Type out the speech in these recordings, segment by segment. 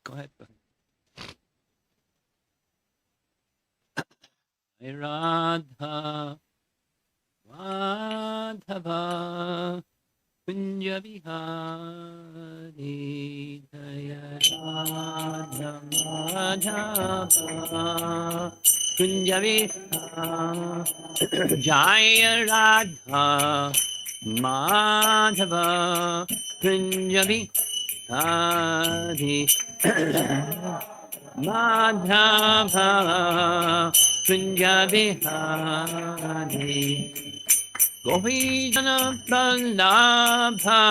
Go ahead. Radha Madhava Kunja Vihari Jaya Radha Madhava Kunja Vihari Jaya Radha Madhava Kunja Vihari Madhava Kunja Vihari Govindana Vallabha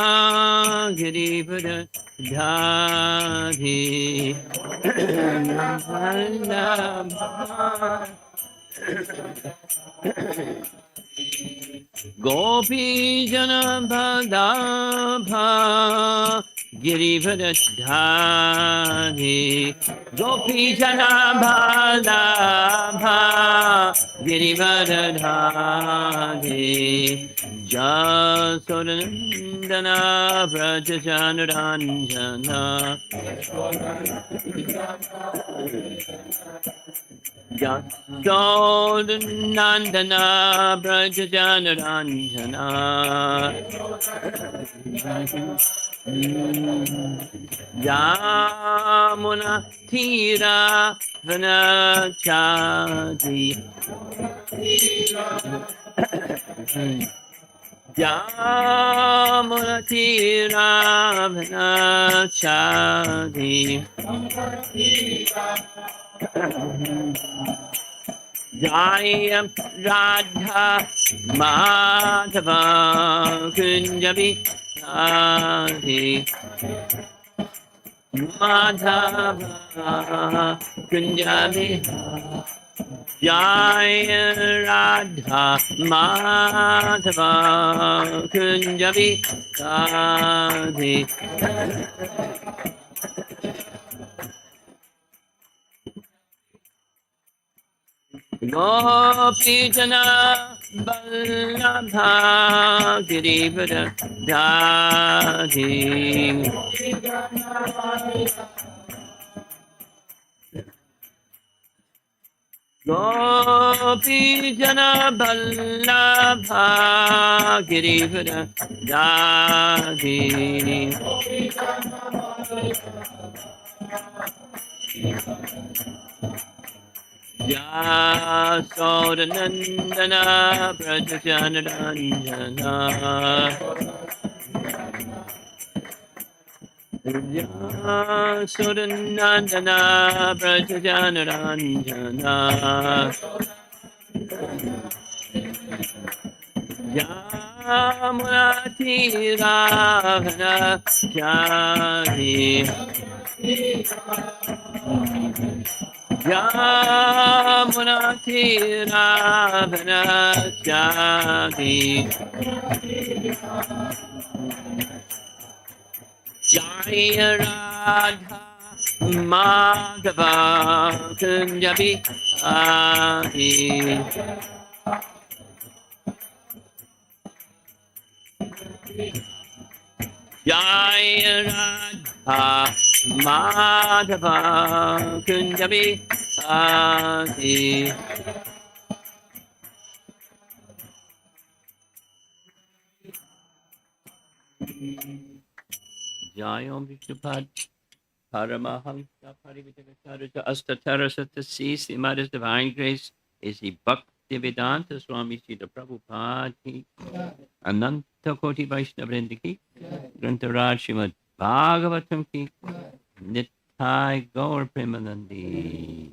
Girivara Dhari Vallabha Gopijana Vallabha Girivara Dhari Gopijana Vallabha Girivara Dhari Jasodandana Vrajajanuranjana Jasodandana Vrajajanuranjana Yamuna Tira Vanachadi Yamuna Tira Vanachadi Jaya Radha Madhava Kunjabi Adi Madhava Kunjabi Jaya Radha Madhava Kunjabi Adi Gopijana Vallabha Girivara Dhari Gopijana Vallabha Girivara Dhari Yasodanandana Prajajanarandana Yasodanandana Prajajanarandana Yamunati Ravana Jari Yamunati Ravana Jari Jaya Radha Madhava Kunjabi Adi Jaya Radha Madhava Kunjabi Adi Jayam Vishnupad Paramahamsa Parivitakasarita Astatarasata C. Srimada's Divine Grace is the Bhaktivedanta Swami Srila Prabhupada ki Ananta Koti Vaishnavrinda ki Grantaraj Srimad Bhagavatam ki Nitai Gaur Premanandi.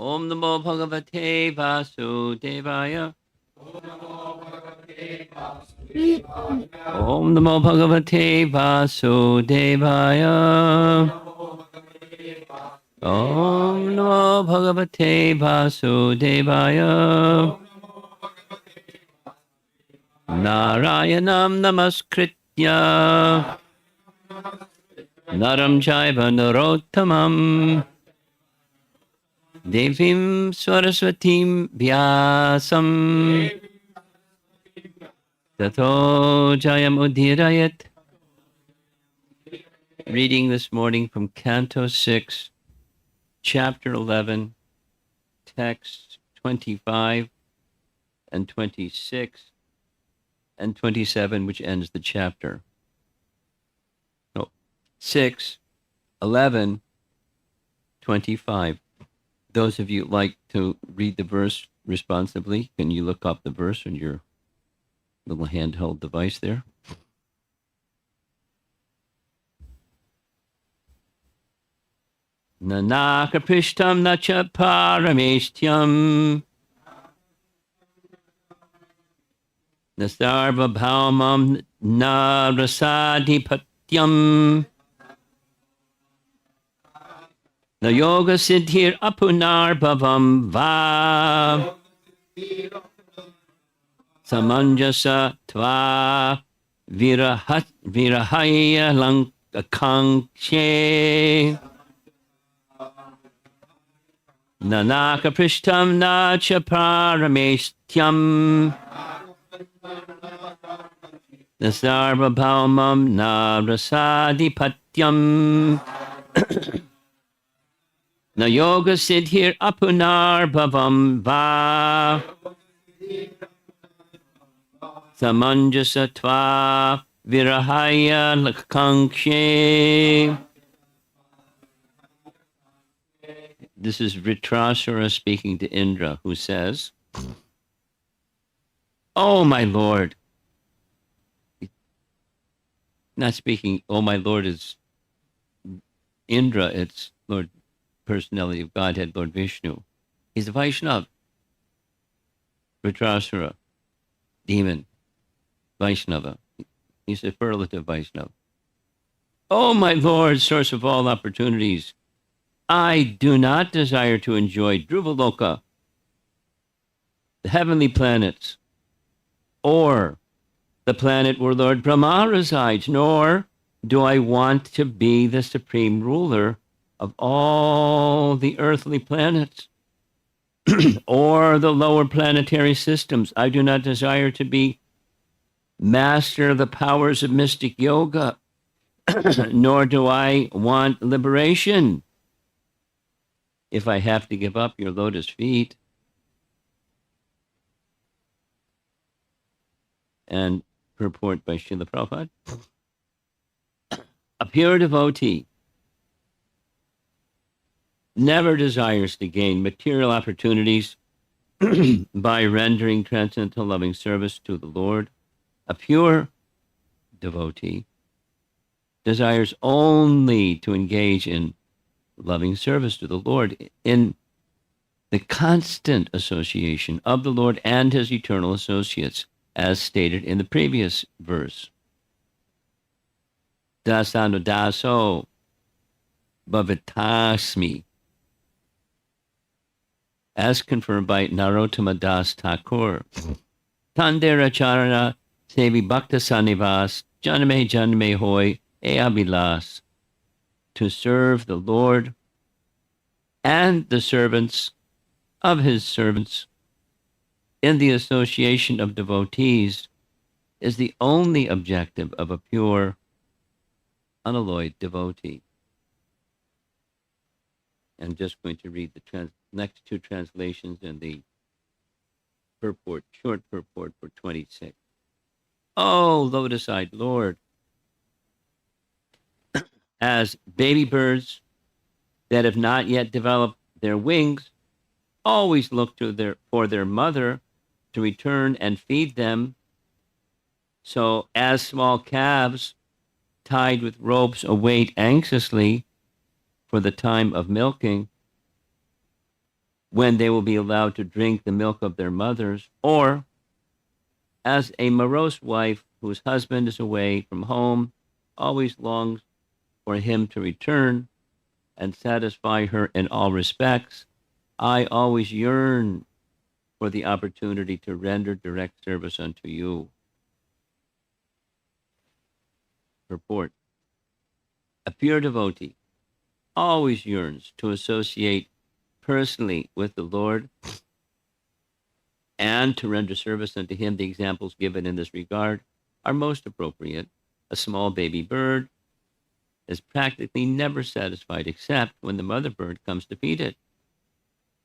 Om Namo Bhagavate Vasudevaya. Om Namo Bhagavate Vasudevaya. Om Namo Bhagavate Vasudevaya. Narayanam Namaskrit Naramasya Naram Chaiva Narottamam Devim Saraswatim Vyasam Tato Jayam Udirayat. Reading this morning from Canto 6, Chapter 11, texts 25 and 26 and 27, which ends the chapter. 6, 11, 25. Those of you who like to read the verse responsibly, can you look up the verse on your little handheld device there? Nanakapishtam nacha parameshtyam nasarva bhaumam narasadhipatyam na yoga siddhir apunar bhavam va samanjasa tva virahaya lankakankshe Nanaka prishtam nacha parameshtyam Nasarva bhaumam narasadhipatyam Na yoga siddhir apunar bhavam va Samanjasa tva virahaya lakankshe. This is Vritrasura speaking to Indra, who says, "Oh, my Lord." Not speaking, "Oh, my Lord" is Indra, it's Lord, personality of Godhead, Lord Vishnu. He's a Vaishnava. Vritrasura, demon, Vaishnava. He's a superlative Vaishnava. "Oh, my Lord, source of all opportunities, I do not desire to enjoy Dhruvaloka, the heavenly planets, or the planet where Lord Brahma resides, nor do I want to be the supreme ruler of all the earthly planets or the lower planetary systems. I do not desire to be master of the powers of mystic yoga, nor do I want liberation. If I have to give up your lotus feet." And purport by Srila Prabhupada. A pure devotee never desires to gain material opportunities by rendering transcendental loving service to the Lord. A pure devotee desires only to engage in loving service to the Lord in the constant association of the Lord and his eternal associates, as stated in the previous verse. Dasanu daso bhavitasmi, as confirmed by Narottama Das Thakur. Tandera charana sevi bhakta sanivas janme janme hoy e abhilas, to serve the Lord and the servants of his servants in the association of devotees is the only objective of a pure, unalloyed devotee. I'm just going to read the next two translations and the purport, short purport for 26. "Oh, lotus-eyed Lord, as baby birds that have not yet developed their wings always look for their mother to return and feed them, so as small calves tied with ropes await anxiously for the time of milking, when they will be allowed to drink the milk of their mothers, or as a morose wife whose husband is away from home always longs for him to return and satisfy her in all respects, I always yearn for the opportunity to render direct service unto you." Purport. A pure devotee always yearns to associate personally with the Lord and to render service unto him. The examples given in this regard are most appropriate. A small baby bird is practically never satisfied except when the mother bird comes to feed it.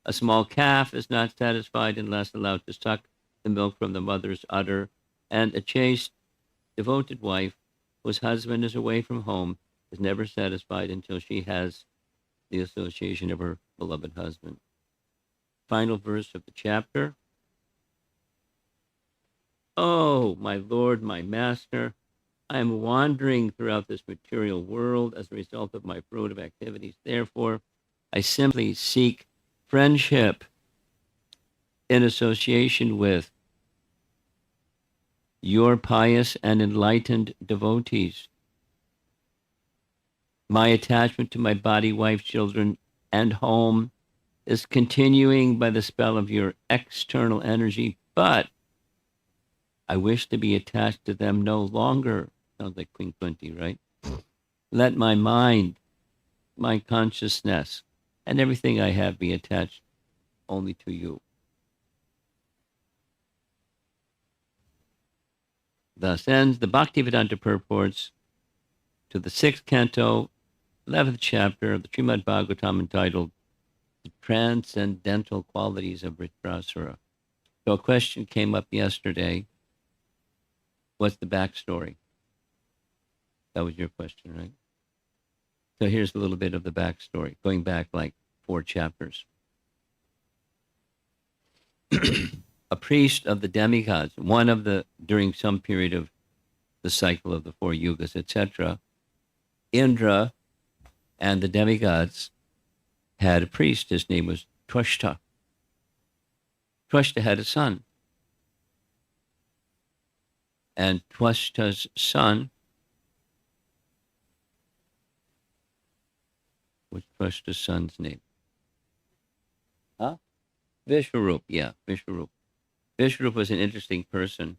A small calf is not satisfied unless allowed to suck the milk from the mother's udder, and a chaste, devoted wife whose husband is away from home is never satisfied until she has the association of her beloved husband. Final verse of the chapter. Oh, my Lord, my Master, I am wandering throughout this material world as a result of my fruitive activities. Therefore, I simply seek friendship in association with your pious and enlightened devotees. My attachment to my body, wife, children, and home is continuing by the spell of your external energy, but I wish to be attached to them no longer. Sounds like Queen Kunti, right? Let my mind, my consciousness, and everything I have be attached only to you. Thus ends the Bhaktivedanta purports to the 6th canto, 11th chapter of the Srimad Bhagavatam entitled The Transcendental Qualities of Vritrasura. So a question came up yesterday. What's the backstory? That was your question, right? So here's a little bit of the backstory, going back like 4 chapters. A priest of the demigods, one of the, during some period of the cycle of the 4 yugas, etc., Indra and the demigods had a priest. His name was Twashta. Twashta had a son. And Twashta's son, what's Twashta's son's name? Huh? Vishwarup, yeah, Vishwarup. Vishwarup was an interesting person.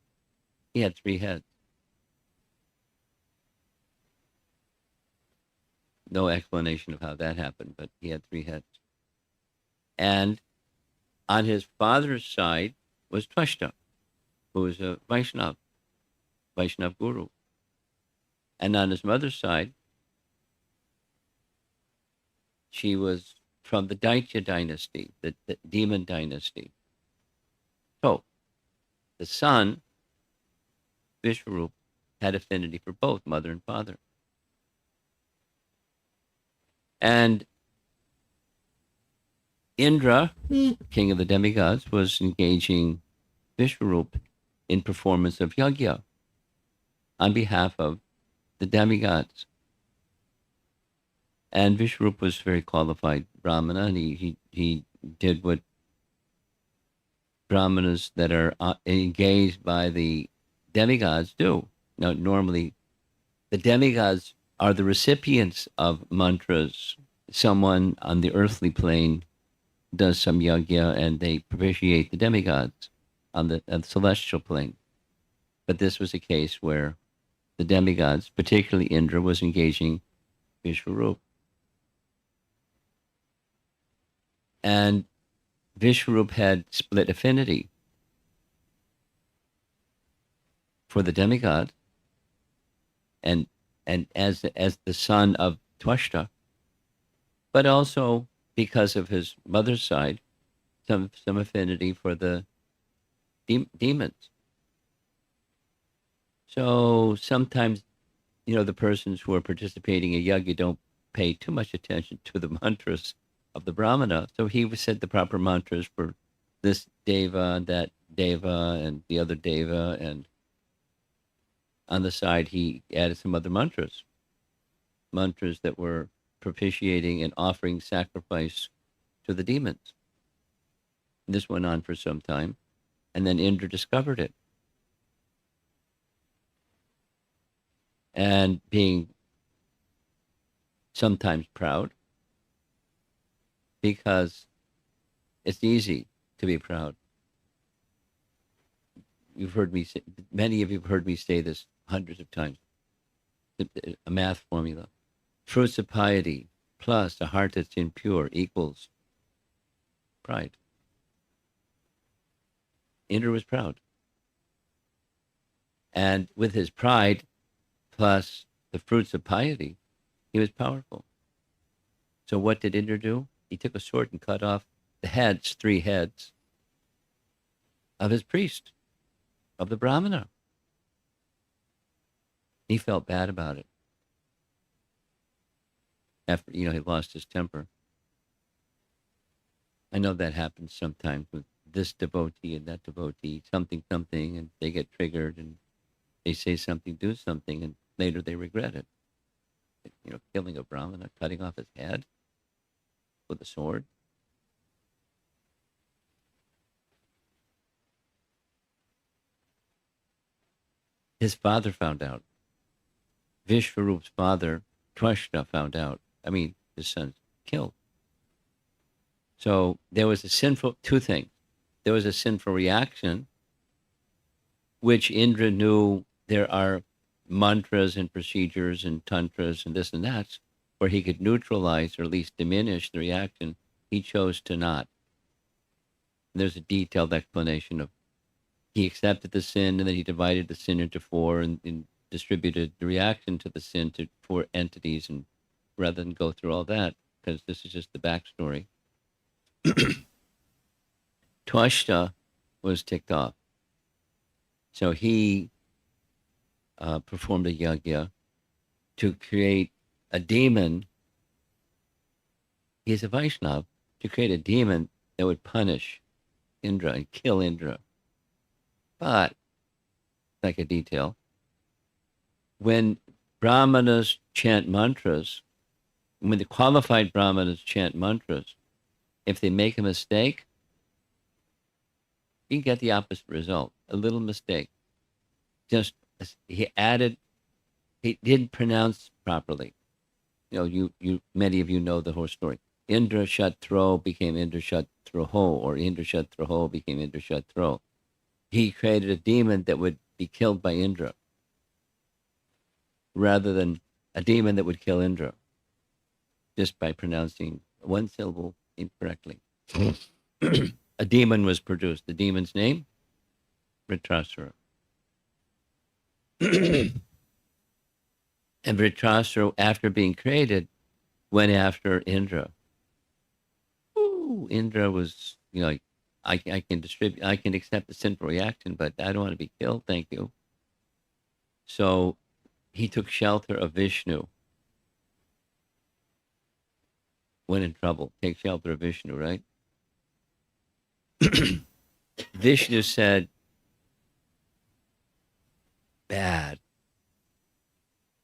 He had 3 heads. No explanation of how that happened, but he had 3 heads. And on his father's side was Twashta, who was a Vaishnav guru. And on his mother's side, she was from the Daitya dynasty, the demon dynasty. So the son, Vishwarup, had affinity for both mother and father. And Indra, king of the demigods, was engaging Vishwarup in performance of yajna on behalf of the demigods. And Vishwarup was very qualified Brahmana, and he did what Brahmanas that are engaged by the demigods do. Now, normally, the demigods are the recipients of mantras. Someone on the earthly plane does some yajna, and they propitiate the demigods on the celestial plane. But this was a case where the demigods, particularly Indra, was engaging Vishwarup. And Vishwarup had split affinity for the demigod, and as the son of Twashta, but also because of his mother's side, some affinity for the demons. So sometimes, the persons who are participating in yajna don't pay too much attention to the mantras of the Brahmana. So he said the proper mantras for this deva, that deva, and the other deva, and on the side he added some other mantras that were propitiating and offering sacrifice to the demons. And this went on for some time, and then Indra discovered it. And being sometimes proud, because it's easy to be proud. You've heard me say, many of you have heard me say this hundreds of times. a math formula. Fruits of piety plus a heart that's impure equals pride. Indra was proud. And with his pride plus the fruits of piety, he was powerful. So what did Indra do? He took a sword and cut off the heads, 3 heads, of his priest, of the Brahmana. He felt bad about it. After, he lost his temper. I know that happens sometimes with this devotee and that devotee, something, and they get triggered and they say something, do something, and later they regret it. Killing a Brahmana, cutting off his head with a sword. His father found out. Vishvarup's father, Twashta, found out. His son's killed. So there was two things. There was a sinful reaction, which Indra knew there are mantras and procedures and tantras and this and that, where he could neutralize or at least diminish the reaction. He chose to not. There's a detailed explanation of he accepted the sin and then he divided the sin into 4 and distributed the reaction to the sin to 4 entities. And rather than go through all that, because this is just the backstory, Twashta was ticked off. So he performed a yajna to create a demon. He's a Vaishnava, to create a demon that would punish Indra and kill Indra. But, like a detail, when Brahmanas chant mantras, when the qualified Brahmanas chant mantras, if they make a mistake, you get the opposite result. A little mistake. Just he didn't pronounce properly. Many of you know the whole story. Indra Shatro became Indra Shatroho, or Indra Shatroho became Indra Shatro. He created a demon that would be killed by Indra, rather than a demon that would kill Indra, just by pronouncing one syllable incorrectly. A demon was produced. The demon's name? Vritrasura. And Vritrasura, after being created, went after Indra. Ooh, Indra was, I can accept the sinful reaction, but I don't want to be killed, thank you. So he took shelter of Vishnu. Went in trouble. Take shelter of Vishnu, right? Vishnu said, bad.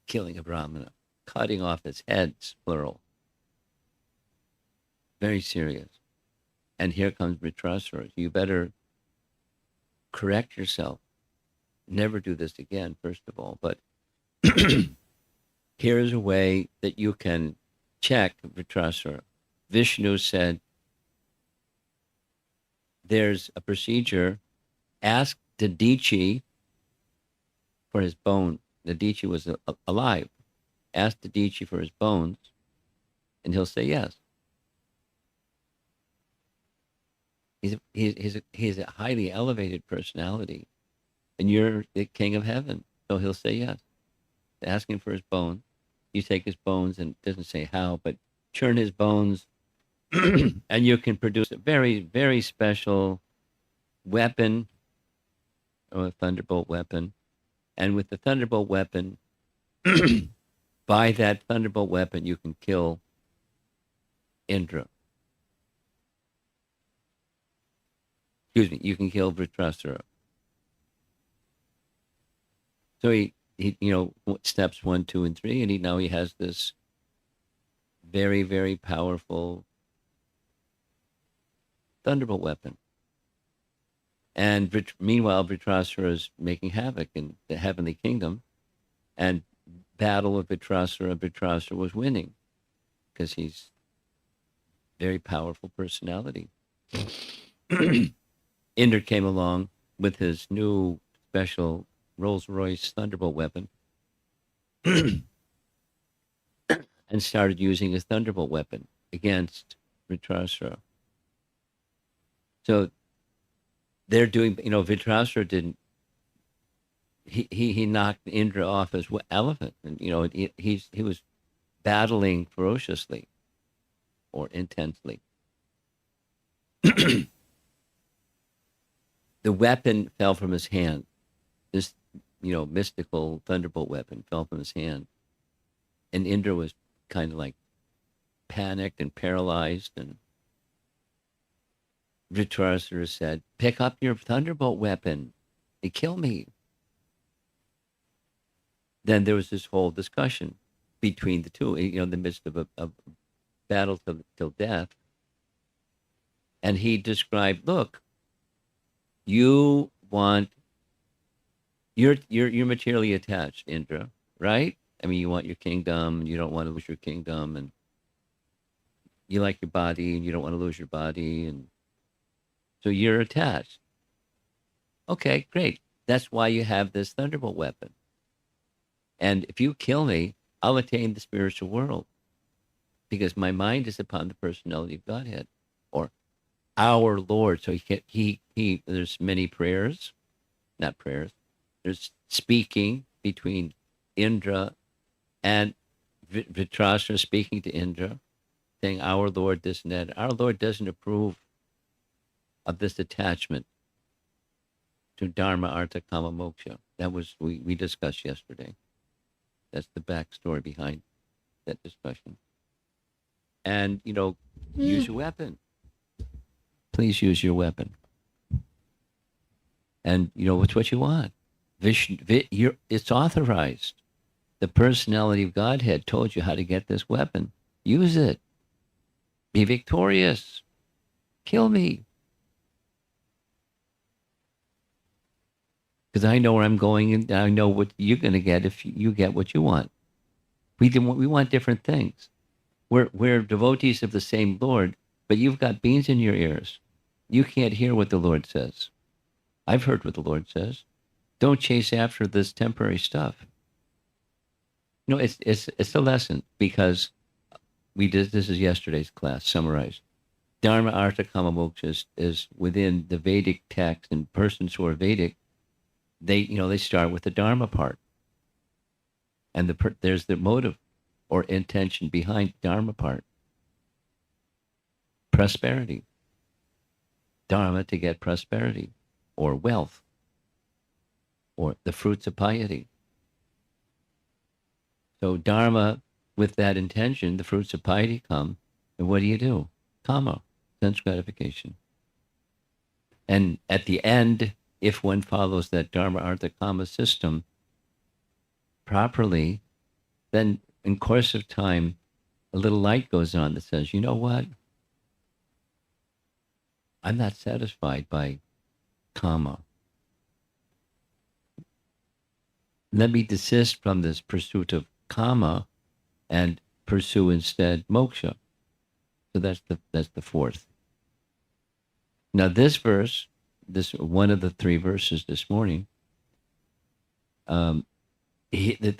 Killing a Brahmana. Cutting off his heads, plural. Very serious. And here comes Vritrasura. You better correct yourself. Never do this again, first of all. But here's a way that you can check Vritrasura. Vishnu said, there's a procedure. Ask Dadichi for his bone. Dadichi was alive. Ask Dadichi for his bones, and he'll say yes. He's a highly elevated personality, and you're the king of heaven, so he'll say yes. Ask him for his bones. You take his bones, and it doesn't say how, but churn his bones, and you can produce a very, very special weapon, or a thunderbolt weapon. And with the thunderbolt weapon, by that thunderbolt weapon, you can kill Indra. Excuse me, you can kill Vritrasura. So he steps 1, 2, and 3, and he has this very, very powerful thunderbolt weapon. And meanwhile, Vritrasura is making havoc in the heavenly kingdom, and battle with Vritrasura was winning because he's a very powerful personality. Indra came along with his new special Rolls-Royce thunderbolt weapon, and started using his thunderbolt weapon against Vritrasura. So they're doing, Vritrasura didn't, he knocked Indra off his elephant, and he was battling ferociously or intensely. The weapon fell from his hand. This, mystical thunderbolt weapon fell from his hand, and Indra was kind of like panicked and paralyzed. And Vritrasura said, "Pick up your thunderbolt weapon and kill me." Then there was this whole discussion between the two, in the midst of a battle till death. And he described, look, you're materially attached, Indra, right? I mean, you want your kingdom, and you don't want to lose your kingdom, and you like your body, and you don't want to lose your body, and so you're attached. Okay, great. That's why you have this thunderbolt weapon. And if you kill me, I'll attain the spiritual world, because my mind is upon the personality of Godhead, or our Lord. So there's many prayers, not prayers. There's speaking between Indra and Vritrasura, speaking to Indra, saying, "Our Lord," this and that. Our Lord doesn't approve of this attachment to Dharma, Artha, Kama, Moksha. That was we discussed yesterday. That's the backstory behind that discussion. And use your weapon. Please use your weapon. And it's what you want. It's authorized. The personality of Godhead told you how to get this weapon. Use it. Be victorious. Kill me. Because I know where I'm going, and I know what you're going to get if you get what you want. We want different things. We're devotees of the same Lord, but you've got beans in your ears. You can't hear what the Lord says. I've heard what the Lord says. Don't chase after this temporary stuff. It's a lesson, because this is yesterday's class summarized. Dharma, Artha, Kama, Moksha is within the Vedic text, and persons who are Vedic, they start with the Dharma part, and there's the motive or intention behind the Dharma part. Prosperity. Dharma, to get prosperity or wealth or the fruits of piety. So Dharma, with that intention, the fruits of piety come, and what do? Kama, sense gratification. And at the end, if one follows that Dharma, Artha, Kama system properly, then in course of time, a little light goes on that says, you know what? I'm not satisfied by Kama. Let me desist from this pursuit of Kama and pursue instead moksha. So that's the fourth. Now this verse, this one of the three verses this morning, the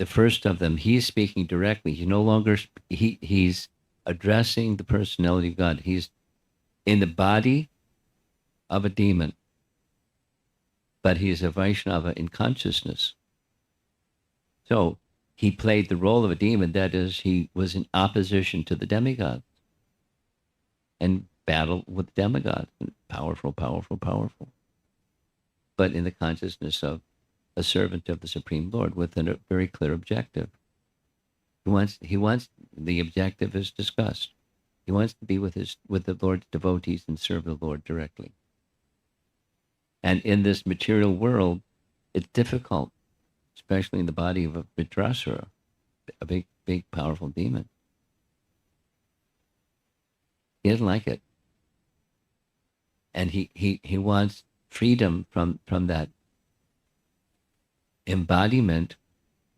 first of them, he's speaking directly. He's no longer, he's addressing the personality of God. He's in the body of a demon, but he is a Vaishnava in consciousness. So he played the role of a demon. That is, he was in opposition to the demigods and battled with demigods. Powerful, powerful, powerful. But in the consciousness of a servant of the Supreme Lord with a very clear objective. He wants the objective is discussed. He wants to be with the Lord's devotees and serve the Lord directly. And in this material world, it's difficult, especially in the body of a Vritrasura, a big, big, powerful demon. He doesn't like it. And he wants freedom from that embodiment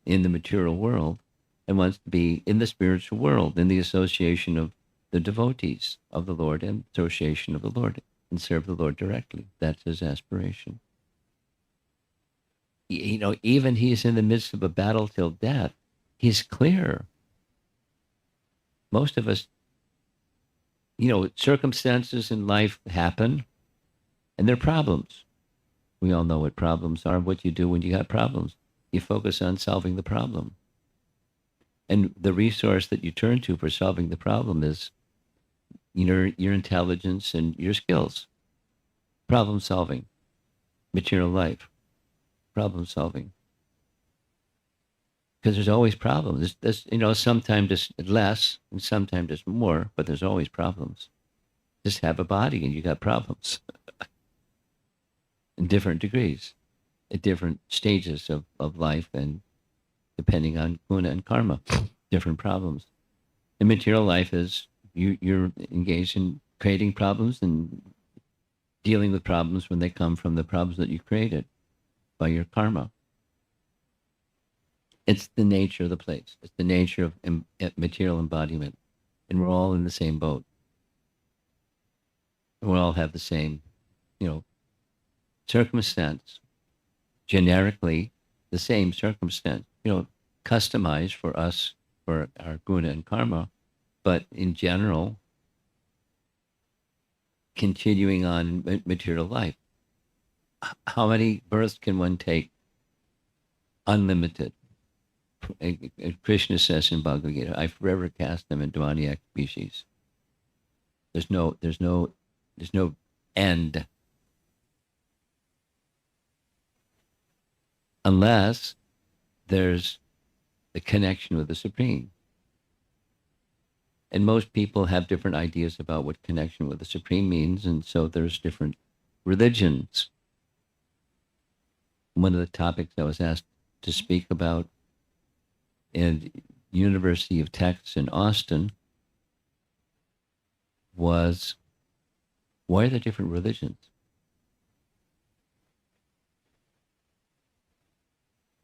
in the material world, and wants to be in the spiritual world, in the association of the devotees of the Lord and association of the Lord, and serve the Lord directly. That's his aspiration. Even he's in the midst of a battle till death. he's clear. Most of us, circumstances in life happen and they're problems. We all know what problems are, what you do when you got problems. You focus on solving the problem. And the resource that you turn to for solving the problem is your intelligence and your skills. Problem solving, material life, problem solving. Because there's always problems. Sometimes it's less and sometimes it's more, but there's always problems. Just have a body and you got problems in different degrees, at different stages of life, and depending on guna and karma, different problems. And material life is you're engaged in creating problems and dealing with problems when they come from the problems that you created by your karma. It's the nature of the place. It's the nature of material embodiment. And we're all in the same boat. We all have the same, circumstance. Generically, the same circumstance, customized for us, for our guna and karma, but in general, continuing on in material life. How many births can one take? Unlimited. Krishna says in Bhagavad Gita, I forever cast them in demoniac species. There's no end. Unless there's a connection with the Supreme. And most people have different ideas about what connection with the Supreme means, and so there's different religions. One of the topics I was asked to speak about in University of Texas in Austin was, why are there different religions?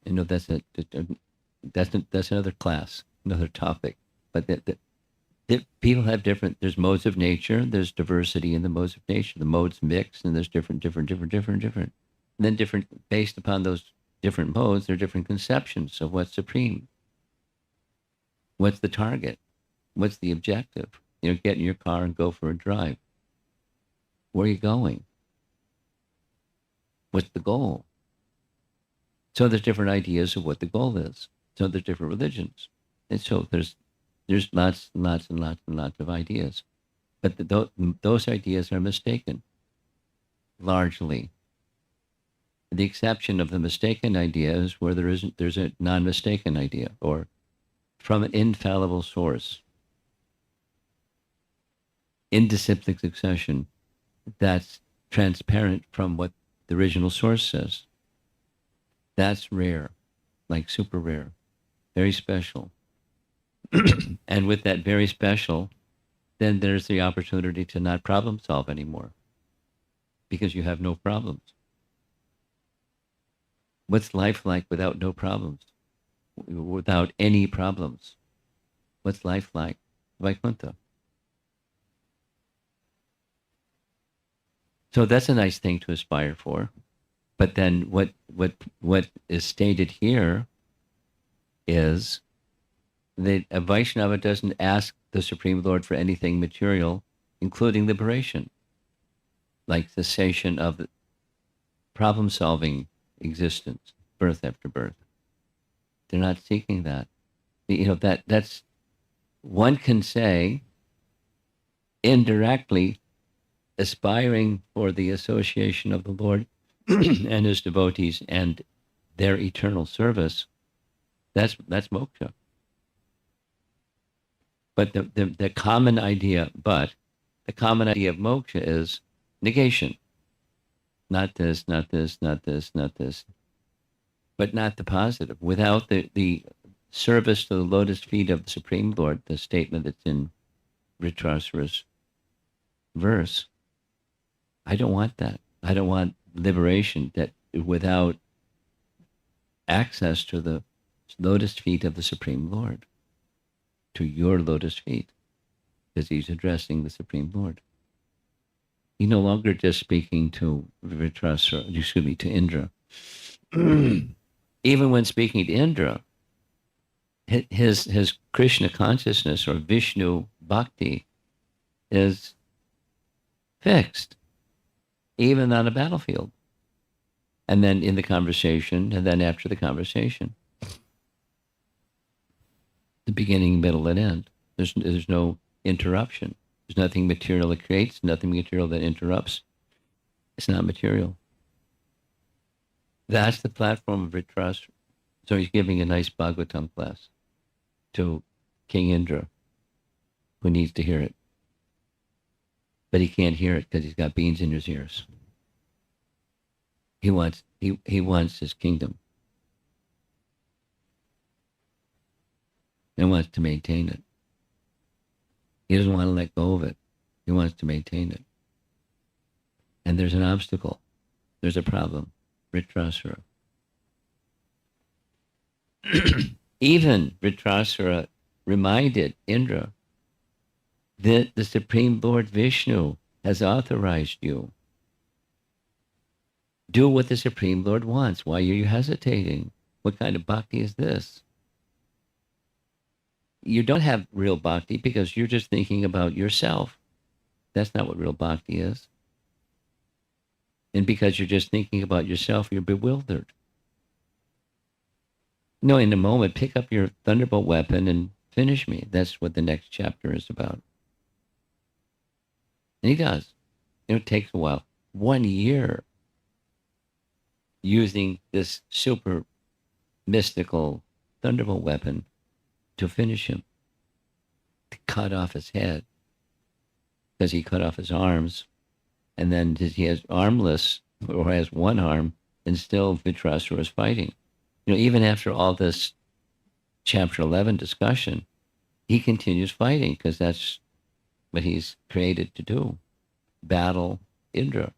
That's another class, another topic. But people have different. There's modes of nature. There's diversity in the modes of nature. The modes mix, and there's different. And then different based upon those different modes. There are different conceptions of what's supreme. What's the target? What's the objective? Get in your car and go for a drive. Where are you going? What's the goal? So there's different ideas of what the goal is. So there's different religions. And so there's lots and lots and lots and lots of ideas. But those ideas are mistaken, largely. The exception of the mistaken idea is where there's a non-mistaken idea, or from an infallible source, in disciplic succession, that's transparent from what the original source says. That's rare, like super rare, very special. And with that very special, then there's the opportunity to not problem solve anymore, because you have no problems. What's life like without no problems? Without any problems? What's life like? Vaikuntha. So that's a nice thing to aspire for. But then what is stated here is that a Vaishnava doesn't ask the Supreme Lord for anything material, including liberation, like cessation of problem-solving existence, birth after birth. They're not seeking that. That's one can say indirectly aspiring for the association of the Lord and his devotees and their eternal service. That's moksha. But the common idea of moksha is negation. Not this, not this, not this, not this. But not the positive. Without the service to the lotus feet of the Supreme Lord, the statement that's in Vritrasura's verse, I don't want that. I don't want liberation that without access to the lotus feet of the Supreme Lord, to your lotus feet, because he's addressing the Supreme Lord. He's no longer just speaking to to Indra. Even when speaking to Indra, his Krishna consciousness or Vishnu bhakti is fixed, even on a battlefield. And then in the conversation, and then after the conversation, the beginning, middle, and end. There's no interruption. There's nothing material that creates, nothing material that interrupts. It's not material. That's the platform of Vitrasra. So he's giving a nice Bhagavatam class to King Indra, who needs to hear it. But he can't hear it because he's got beans in his ears. He wants his kingdom and wants to maintain it. He doesn't want to let go of it. He wants to maintain it. And there's an obstacle. There's a problem. Vritrasura. Even Vritrasura reminded Indra that the Supreme Lord Vishnu has authorized you. Do what the Supreme Lord wants. Why are you hesitating? What kind of bhakti is this? You don't have real bhakti because you're just thinking about yourself. That's not what real bhakti is. And because you're just thinking about yourself, you're bewildered. No, in a moment, pick up your thunderbolt weapon and finish me. That's what the next chapter is about. And he does. It takes a while. 1 year using this super mystical thunderbolt weapon to finish him, to cut off his head, because he cut off his arms, and then he has armless, or has one arm, and still Vitrasura is fighting. Even after all this chapter 11 discussion, he continues fighting, because that's what he's created to do, battle Indra.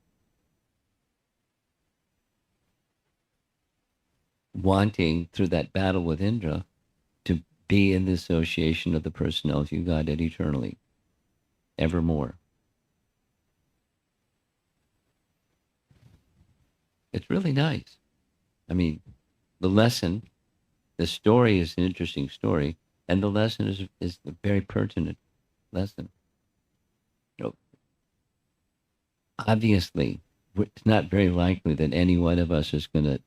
Wanting, through that battle with Indra, to be in the association of the personality of Godhead eternally, evermore. It's really nice. I mean, the lesson, the story is an interesting story, and the lesson is a very pertinent lesson. Obviously, it's not very likely that any one of us is going to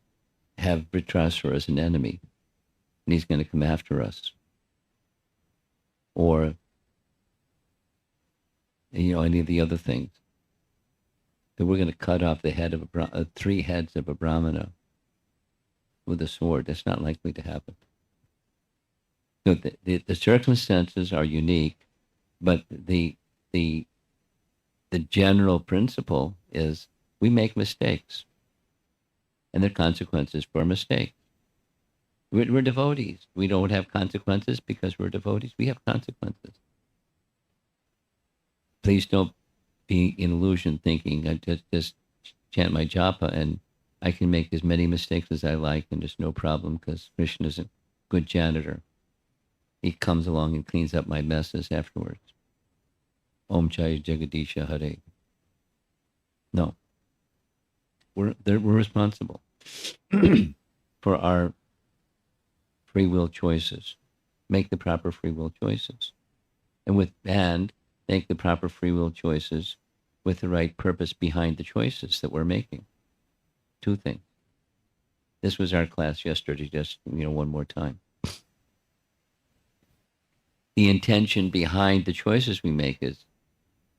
have Vritrasura as an enemy, and he's going to come after us. Or, any of the other things. That we're going to cut off the head of 3 heads of a Brahmana with a sword. That's not likely to happen. So the circumstances are unique, but the general principle is we make mistakes, and there are consequences for mistakes. We're devotees. We don't have consequences because we're devotees. We have consequences. Please don't be in illusion thinking I just chant my japa and I can make as many mistakes as I like and there's no problem because Krishna is a good janitor. He comes along and cleans up my messes afterwards. Om Jai Jagadisha Hare. No. We're responsible for our free will choices. Make the proper free will choices. And make the proper free will choices with the right purpose behind the choices that we're making. 2 things. This was our class yesterday, just, one more time. The intention behind the choices we make is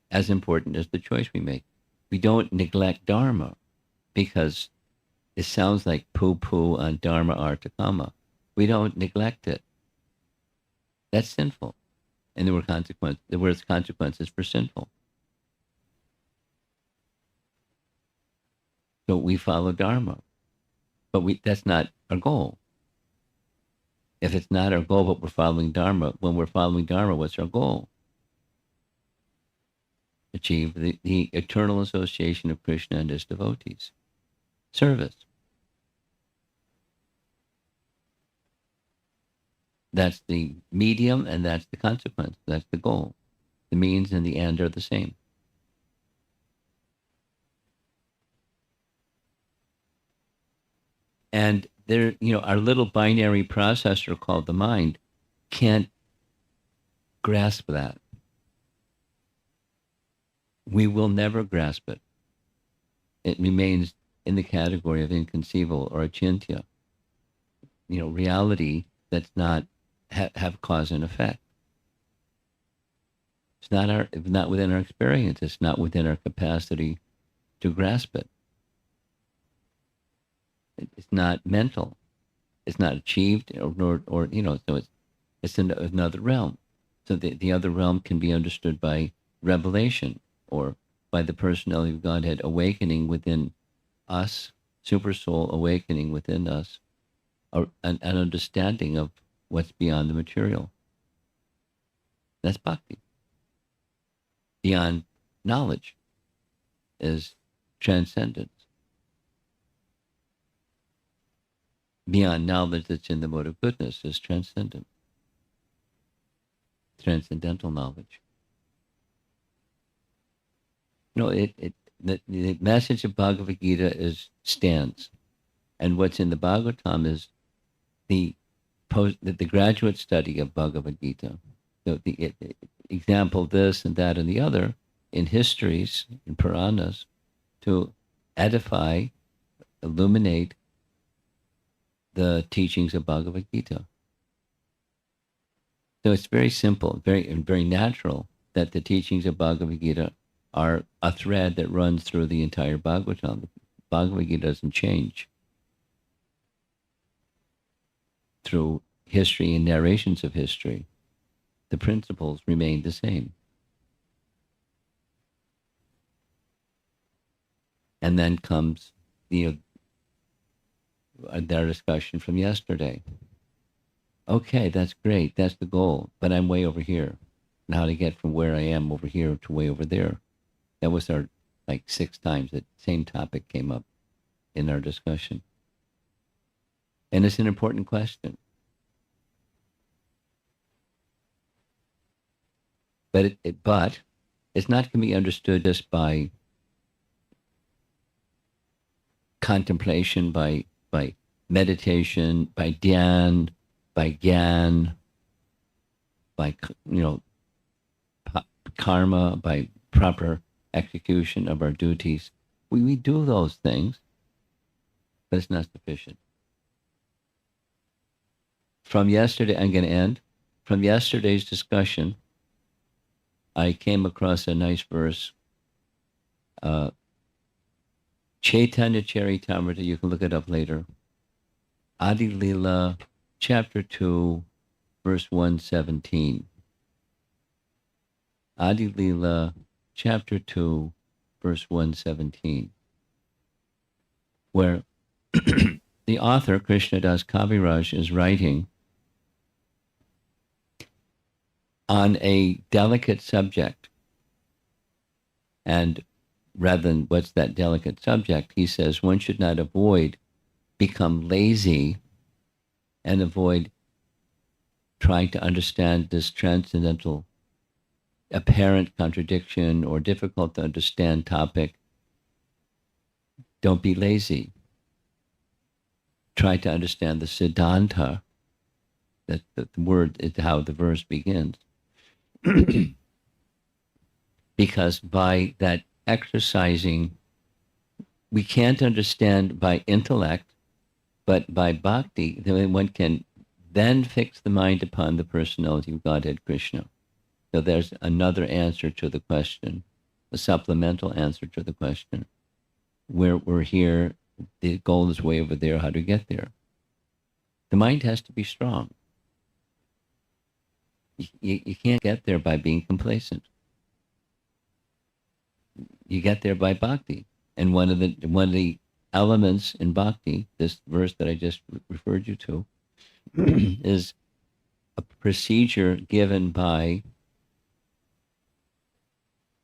as important as the choice we make. We don't neglect Dharma because it sounds like poo-poo on Dharma Artha Kama. We don't neglect it. That's sinful. And there were consequences for sinful. So we follow Dharma. But that's not our goal. If it's not our goal, but we're following Dharma, when we're following Dharma, what's our goal? Achieve the eternal association of Krishna and his devotees. Service. That's the medium and that's the consequence. That's the goal. The means and the end are the same. And there, our little binary processor called the mind can't grasp that. We will never grasp it. It remains in the category of inconceivable or achintya. Reality that's not have cause and effect. It's not within our experience. It's not within our capacity to grasp it. It's not mental. It's not achieved, so it's another realm. So the other realm can be understood by revelation or by the personality of Godhead awakening within us, super soul awakening within us, or an understanding of what's beyond the material. That's bhakti. Beyond knowledge is transcendence. Beyond knowledge that's in the mode of goodness is transcendent. Transcendental knowledge. The message of Bhagavad Gita stands. And what's in the Bhagavatam is the graduate study of Bhagavad Gita. The example of this and that and the other in histories, in Puranas, to edify, illuminate the teachings of Bhagavad Gita. So it's very simple, very natural that the teachings of Bhagavad Gita are a thread that runs through the entire Bhagavatam. Bhagavad Gita doesn't change through history and narrations of history. The principles remain the same. And then comes, their discussion from yesterday. Okay, that's great. That's the goal. But I'm way over here. And how to get from where I am over here to way over there. That was our, 6 times that same topic came up in our discussion. And it's an important question. But it's not going to be understood just by contemplation, by meditation, by dhyan, by gyan, by karma, by proper execution of our duties. We do those things, but it's not sufficient. From yesterday, I'm going to end. From yesterday's discussion, I came across a nice verse. Chaitanya Charitamrita, you can look it up later. Adi Lila, chapter 2, verse 117. Adi Lila, chapter 2, verse 117. Where the author, Krishnadas Kaviraj, is writing on a delicate subject. And rather than what's that delicate subject, he says one should not become lazy and avoid trying to understand this transcendental apparent contradiction or difficult to understand topic. Don't be lazy. Try to understand the Siddhanta. That the word is how the verse begins. Because by that exercising, we can't understand by intellect, but by bhakti, then one can then fix the mind upon the personality of Godhead Krishna. So there's another answer to the question, a supplemental answer to the question. We're here, the goal is way over there, how to get there. The mind has to be strong. You can't get there by being complacent. You get there by bhakti. And one of the elements in bhakti, this verse that I just referred you to, is a procedure given by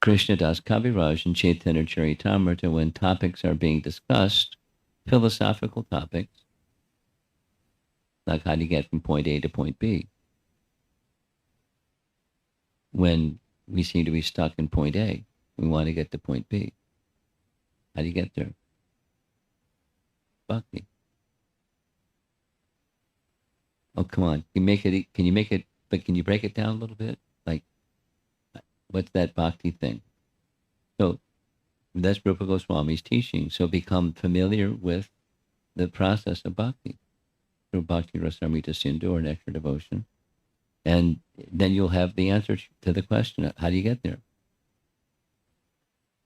Krishnadas Kaviraj in Chaitanya Charitamrita when topics are being discussed, philosophical topics, like how to get from point A to point B. When we seem to be stuck in point A, we want to get to point B. How do you get there? Bhakti. Oh, come on. Can you make it But can you break it down a little bit? Like, what's that bhakti thing? So that's Rupa Goswami's teaching. So become familiar with the process of bhakti through Bhakti Rasamrita Sindhu or Nectar Devotion. And then you'll have the answer to the question, how do you get there?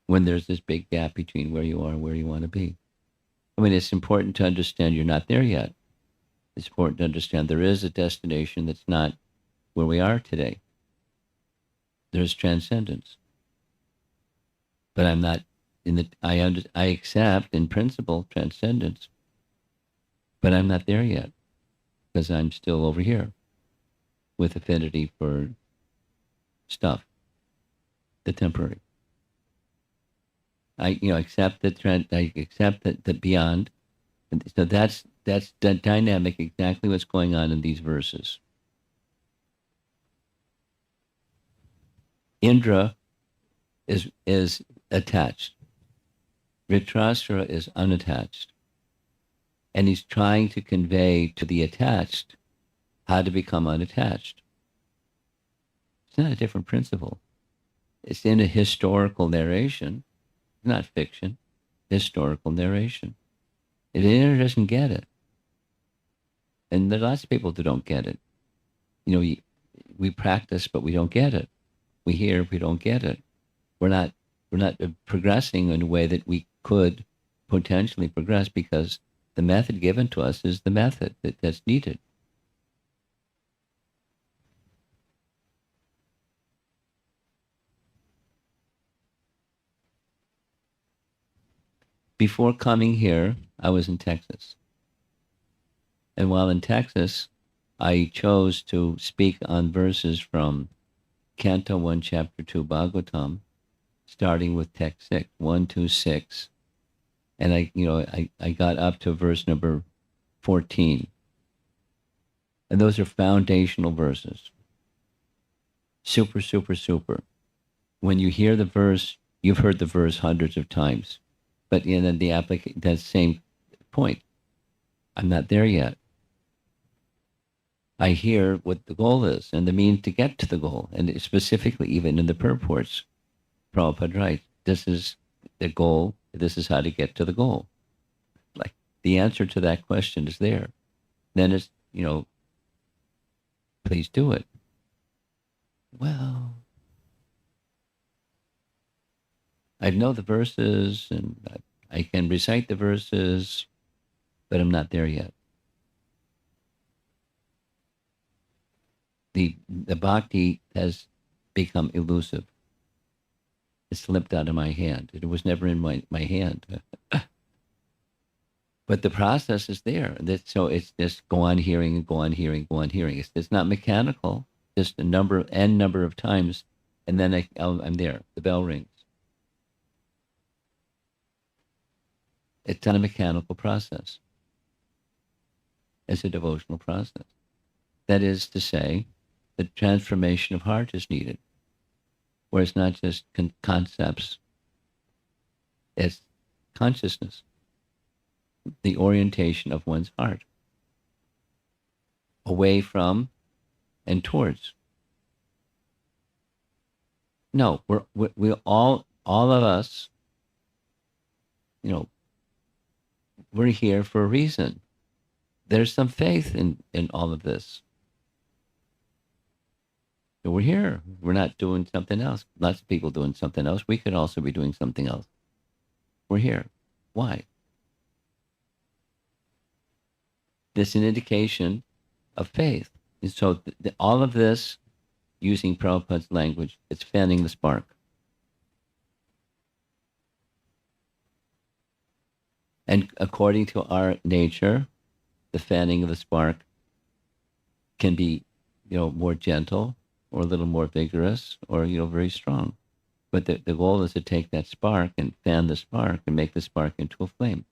When there's this big gap between where you are and where you want to be. I mean, it's important to understand you're not there yet. It's important to understand there is a destination that's not where we are today. There's transcendence. But I'm not I accept in principle transcendence, but I'm not there yet because I'm still over here with affinity for stuff, the temporary. I accept I accept the beyond. And so that's the dynamic, exactly what's going on in these verses. Indra is attached. Vritrasura is unattached. And he's trying to convey to the attached how to become unattached. It's not a different principle. It's in a historical narration, not fiction, historical narration. And Indra doesn't get it. And there are lots of people that don't get it. We practice, but we don't get it. We hear, we don't get it. We're not progressing in a way that we could potentially progress because the method given to us is the method that's needed. Before coming here, I was in Texas. And while in Texas, I chose to speak on verses from Canto 1, Chapter 2, Bhagavatam, starting with text 6, 1, 2, 6. And I got up to verse number 14. And those are foundational verses. Super, super, super. When you hear the verse, you've heard the verse hundreds of times. But then that same point. I'm not there yet. I hear what the goal is and the means to get to the goal. And specifically, even in the purports, Prabhupada writes, this is the goal. This is how to get to the goal. Like the answer to that question is there. Then it's, please do it. Well, I know the verses and I can recite the verses, but I'm not there yet. The bhakti has become elusive. It slipped out of my hand. It was never in my hand. But the process is there. So it's just go on hearing and go on hearing, go on hearing. It's not mechanical, just n number of times, and then I'm there. The bell rings. It's not a mechanical process. It's a devotional process. That is to say, the transformation of heart is needed, where it's not just concepts, it's consciousness, the orientation of one's heart, away from and towards. No, we all of us, we're here for a reason. There's some faith in all of this. So we're here. We're not doing something else. Lots of people doing something else. We could also be doing something else. We're here. Why? This is an indication of faith. And so all of this, using Prabhupada's language, it's fanning the spark. And according to our nature, the fanning of the spark can be, more gentle or a little more vigorous or, very strong. But the goal is to take that spark and fan the spark and make the spark into a flame.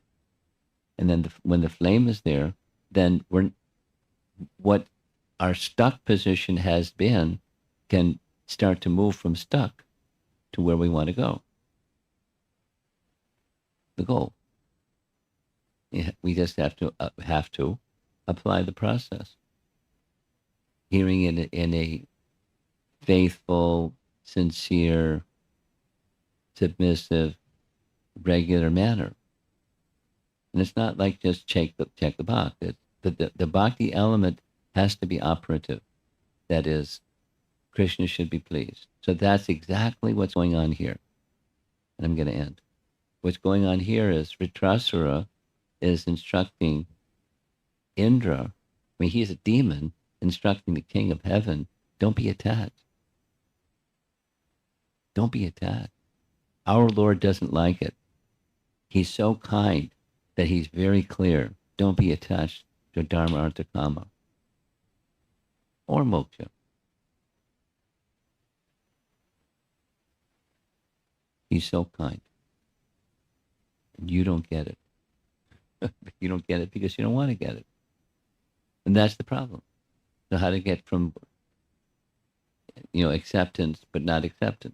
And then when the flame is there, then what our stuck position has been can start to move from stuck to where we want to go. The goal. We just have to apply the process. hearing it in a faithful, sincere, submissive, regular manner. And it's not like just check the box. The bhakti element has to be operative. That is, Krishna should be pleased. So that's exactly what's going on here. And I'm going to end. What's going on here is Vritrasura is instructing Indra. I mean, he's a demon instructing the king of heaven, don't be attacked. Don't be attacked. Our Lord doesn't like it. He's so kind that he's very clear. Don't be attached to Dharma, Artha, Kama, or Moksha. He's so kind. And you don't get it. You don't get it because you don't want to get it. And that's the problem. So how to get from, acceptance, but not acceptance.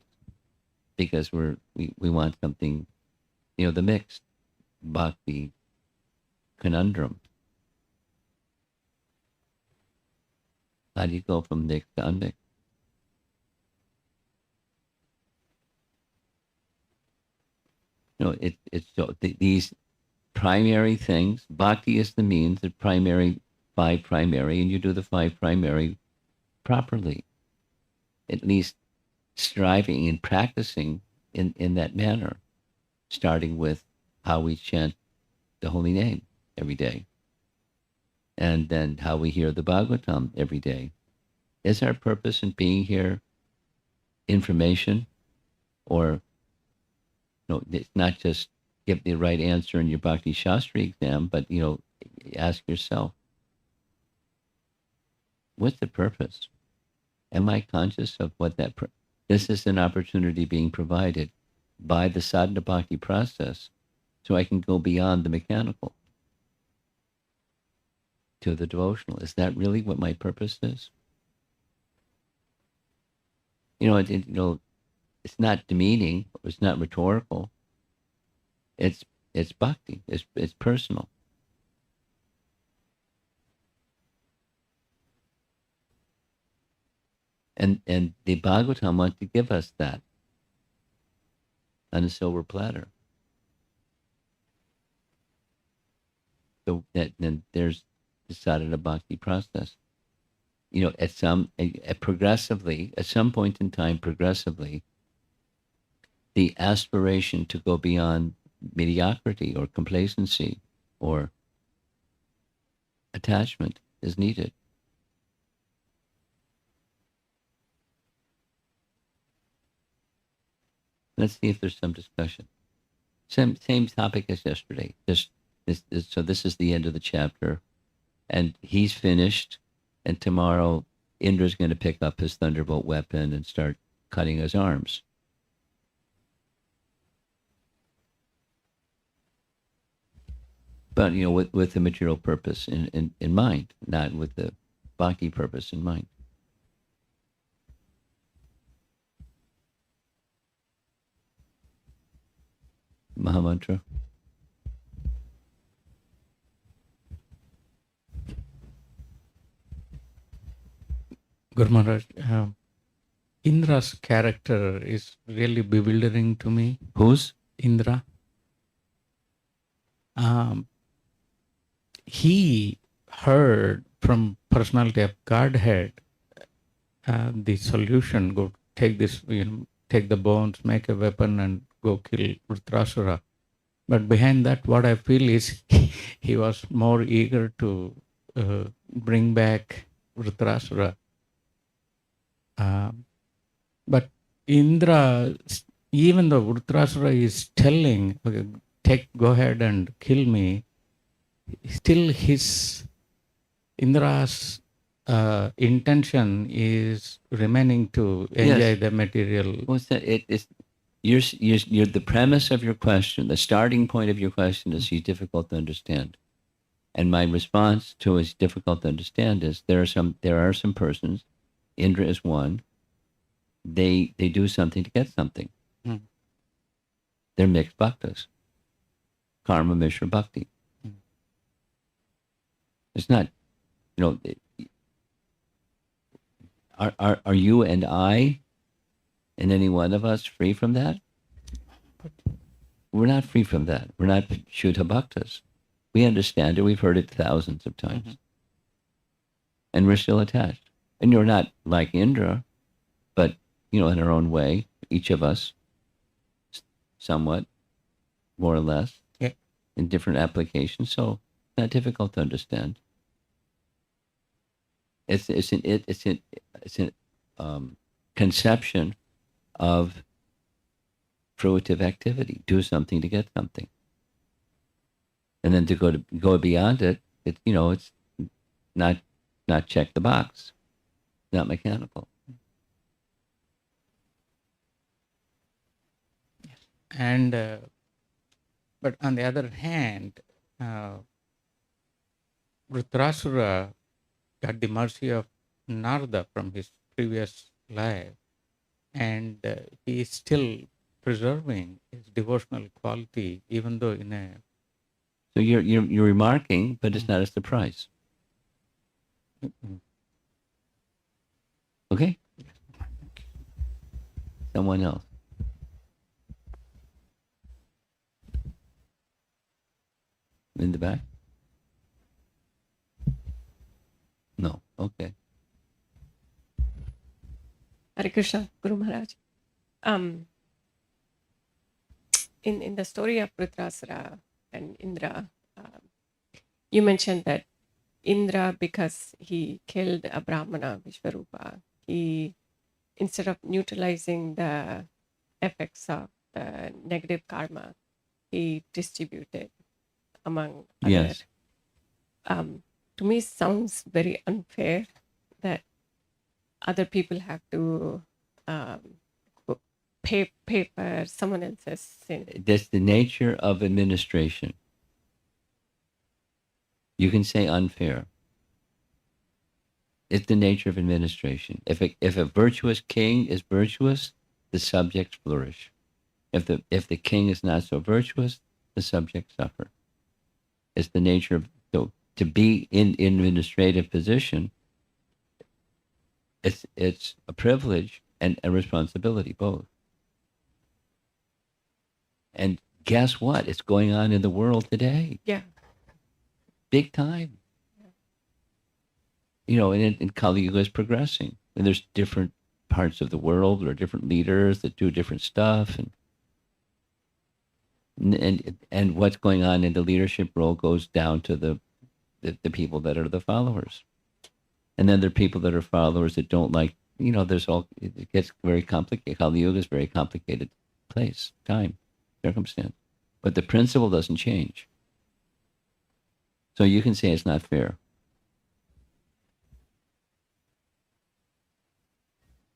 Because we want something, the mixed bhakti conundrum. How do you go from mixed to unmixed? It's so these primary things. Bhakti is the means, the primary, five primary, and you do the five primary properly. At least striving and practicing in that manner, starting with how we chant the holy name every day, and then how we hear the Bhagavatam every day. Is our purpose in being here information, or it's not just give the right answer in your Bhakti Shastri exam, but ask yourself, what's the purpose? Am I conscious of what that this is an opportunity being provided by the sadhana bhakti process, so I can go beyond the mechanical to the devotional. Is that really what my purpose is? It's not demeaning. It's not rhetorical. It's bhakti. It's personal. And the Bhagavatam wants to give us that on a silver platter. So then there's the sadhana bhakti process. At some point in time, progressively, the aspiration to go beyond mediocrity or complacency or attachment is needed. Let's see if there's some discussion. Same topic as yesterday. So this is the end of the chapter, and he's finished. And tomorrow, Indra's going to pick up his thunderbolt weapon and start cutting his arms. But with the material purpose in mind, not with the bhakti purpose in mind. Mahamantra. Guru Maharaj, Indra's character is really bewildering to me. Who's? Indra. He heard from personality of Godhead the solution: go take this, take the bones, make a weapon, and go kill Vritrasura. But behind that, what I feel is he was more eager to bring back Vritrasura. But Indra, even though Vritrasura is telling, okay, go ahead and kill me, still Indra's intention is remaining to enjoy the material. What's that? You're the premise of your question, the starting point of your question is he's difficult to understand. And my response to is difficult to understand is there are some persons, Indra is one, they do something to get something. They're mixed bhaktas. Karma Mishra Bhakti. It's not, Are you and I and any one of us free from that? We're not free from that. We're not Shuddha Bhaktas. We understand it. We've heard it thousands of times. And we're still attached. And you're not like Indra, but, in our own way, each of us, somewhat, more or less, Yeah. in different applications. So it's not difficult to understand. It's an conception of fruitive activity. Do something to get something, and then to go beyond it. It's not check the box, not mechanical. And but on the other hand, Vritrasura got the mercy of Narada from his previous life, and he is still preserving his devotional quality, even though in a So you're remarking, but it's not a surprise. Okay. Someone else. In the back? No. Okay. Hare Krishna, Guru Maharaj. In the story of Vritrasura and Indra, you mentioned that Indra, because he killed a Brahmana, Vishvarupa, he, instead of neutralizing the effects of the negative karma, he distributed among Yes. other. To me, sounds very unfair that other people have to pay for someone else's sin. That's the nature of administration. You can say unfair. It's the nature of administration. If a virtuous king is virtuous, the subjects flourish. If the king is not so virtuous, the subjects suffer. It's the nature of to be in administrative position. It's a privilege and a responsibility, both. And guess what? It's going on in the world today. Yeah. Big time. And Kali Yuga is progressing. And there's different parts of the world or different leaders that do different stuff. And what's going on in the leadership role goes down to the people that are the followers. And then there are people that are followers that don't like, it gets very complicated. Kali Yuga is a very complicated place, time, circumstance. But the principle doesn't change. So you can say it's not fair.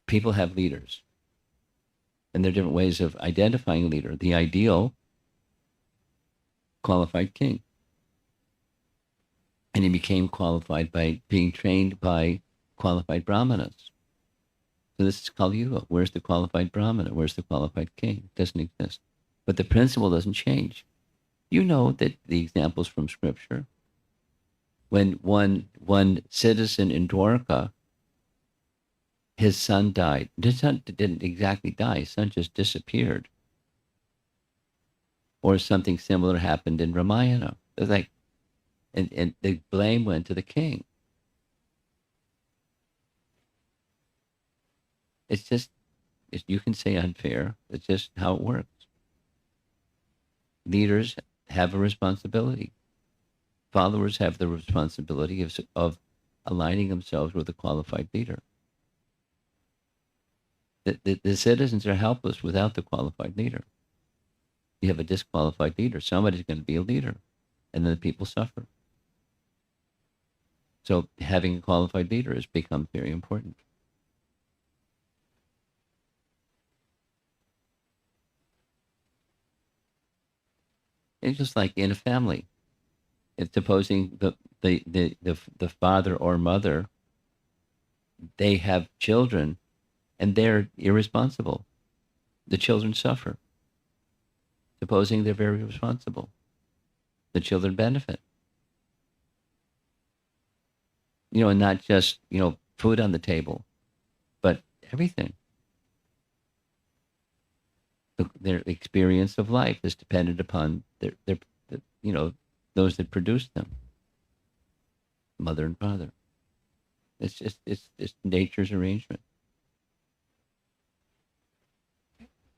People have leaders. And there are different ways of identifying a leader. The ideal, qualified king. And he became qualified by being trained by qualified brahmanas. So this is Kali Yuga. Where's the qualified brahmana? Where's the qualified king? It doesn't exist. But the principle doesn't change. You know that the examples from scripture, when one citizen in Dwarka, his son died. His son didn't exactly die. His son just disappeared. Or something similar happened in Ramayana. It's like, and the blame went to the king. You can say unfair. It's just how it works. Leaders have a responsibility. Followers have the responsibility of aligning themselves with a qualified leader. The citizens are helpless without the qualified leader. You have a disqualified leader. Somebody's going to be a leader, and then the people suffer. So having a qualified leader has become very important. It's just like in a family. If supposing the father or mother, they have children, and they're irresponsible, the children suffer. Supposing they're very responsible, the children benefit. And not just, food on the table. everything. Their experience of life is dependent upon their those that produce them, mother and father. It's just it's nature's arrangement.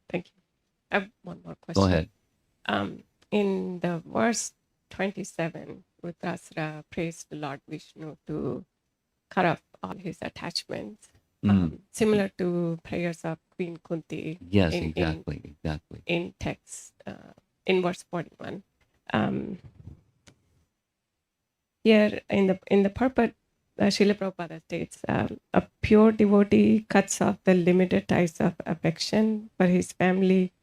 Thank you. I have one more question. Go ahead. In the verse 27, Vritrasura prays to Lord Vishnu to cut off all his attachments, similar to prayers of Queen Kunti. Yes, in, exactly. In text, in verse 41. Here in the purport, Srila Prabhupada states, a pure devotee cuts off the limited ties of affection for his family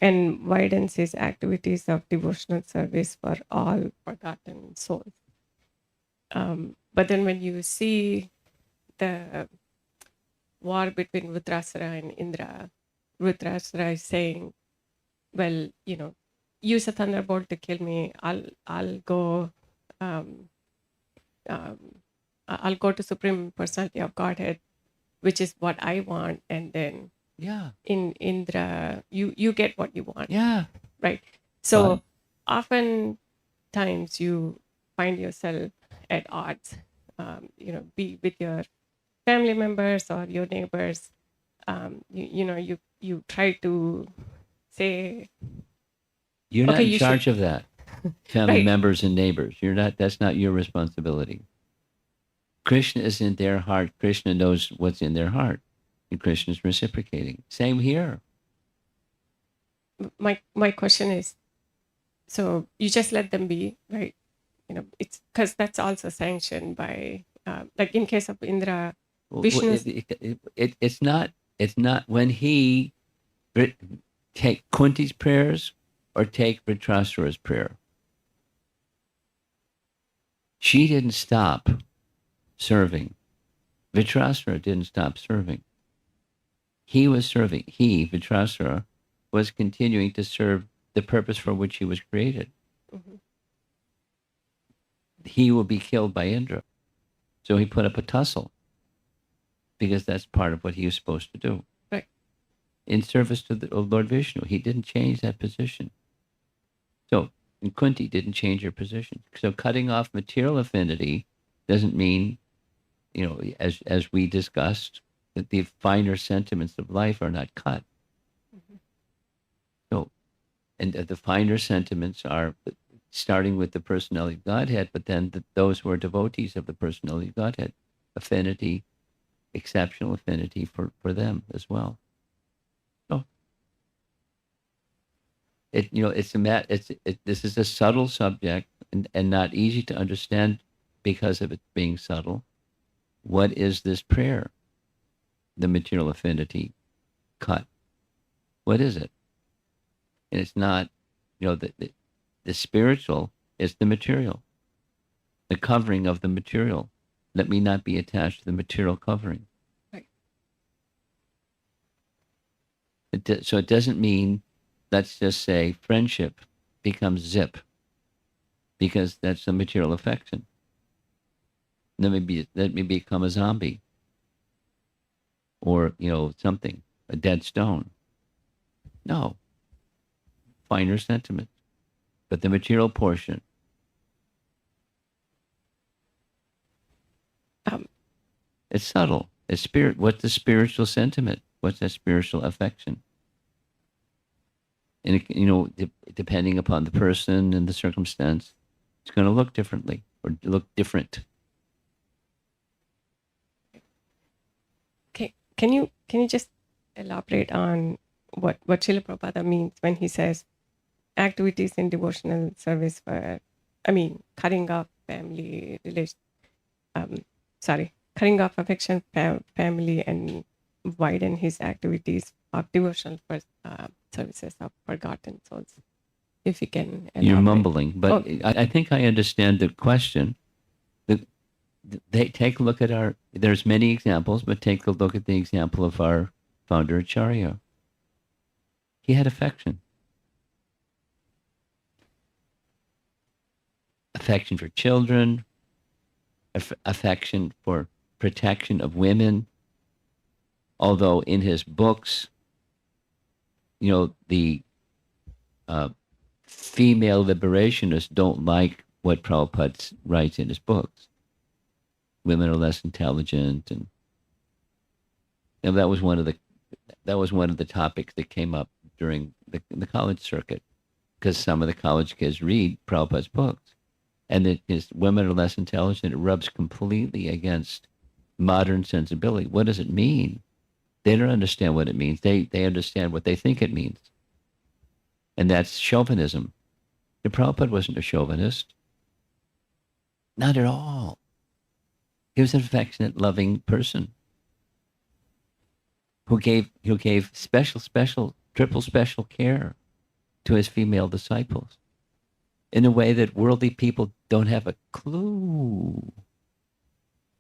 and widens his activities of devotional service for all forgotten souls. But then when you see the war between Vritrasura and Indra, Vritrasura is saying, well, use a thunderbolt to kill me. I'll go I'll go to Supreme Personality of Godhead, which is what I want, and then in Indra, you get what you want. Yeah. Right. So oftentimes you find yourself at odds, be with your family members or your neighbors. You try to say, You're not okay, in charge of that. Family Right. members and neighbors. You're not. That's not your responsibility. Krishna is in their heart. Krishna knows what's in their heart, and Krishna is reciprocating. Same here. My question is, so you just let them be, right? It's because that's also sanctioned by, like in case of Indra, Vishnu. It's not. It's not when he take Kunti's prayers or take Vritrasura's prayer. She didn't stop serving. Vritrasura didn't stop serving. He was serving. He, Vritrasura, was continuing to serve the purpose for which he was created. Mm-hmm. He will be killed by Indra. So he put up a tussle because that's part of what he was supposed to do. Right. In service to the Lord Vishnu. He didn't change that position. So, and Kunti didn't change her position. So cutting off material affinity doesn't mean, as we discussed, that the finer sentiments of life are not cut. Mm-hmm. So, and the finer sentiments are starting with the personality of Godhead, but then those who are devotees of the personality of Godhead, affinity, exceptional affinity for them as well. So, this is a subtle subject and not easy to understand because of it being subtle. What is this prayer? The material affinity cut. What is it? And it's not, the spiritual is the material, the covering of the material. Let me not be attached to the material covering. Right. So it doesn't mean, let's just say, friendship becomes zip, because that's the material affection. Let me become a zombie, or something, a dead stone. No, finer sentiment, but the material portion. It's subtle. It's spirit. What's the spiritual sentiment? What's that spiritual affection? And depending upon the person and the circumstance, it's going to look differently or look different. Okay, can you just elaborate on what Srila Prabhupada means when he says activities in devotional service for, cutting off family relation, cutting off affection, family, and widen his activities of devotional services of forgotten souls. If you can elaborate. You're mumbling, but I think I understand the question. They take a look at there's many examples, but take a look at the example of our founder Acharya. He had affection. Affection for children, affection for protection of women, Although in his books, the female liberationists don't like what Prabhupada writes in his books. Women are less intelligent, and that was one of the topics that came up during the college circuit, because some of the college kids read Prabhupada's books, and that his women are less intelligent. It rubs completely against modern sensibility. What does it mean? They don't understand what it means. They understand what they think it means. And that's chauvinism. The Prabhupada wasn't a chauvinist. Not at all. He was an affectionate, loving person who gave special, triple special care to his female disciples in a way that worldly people don't have a clue.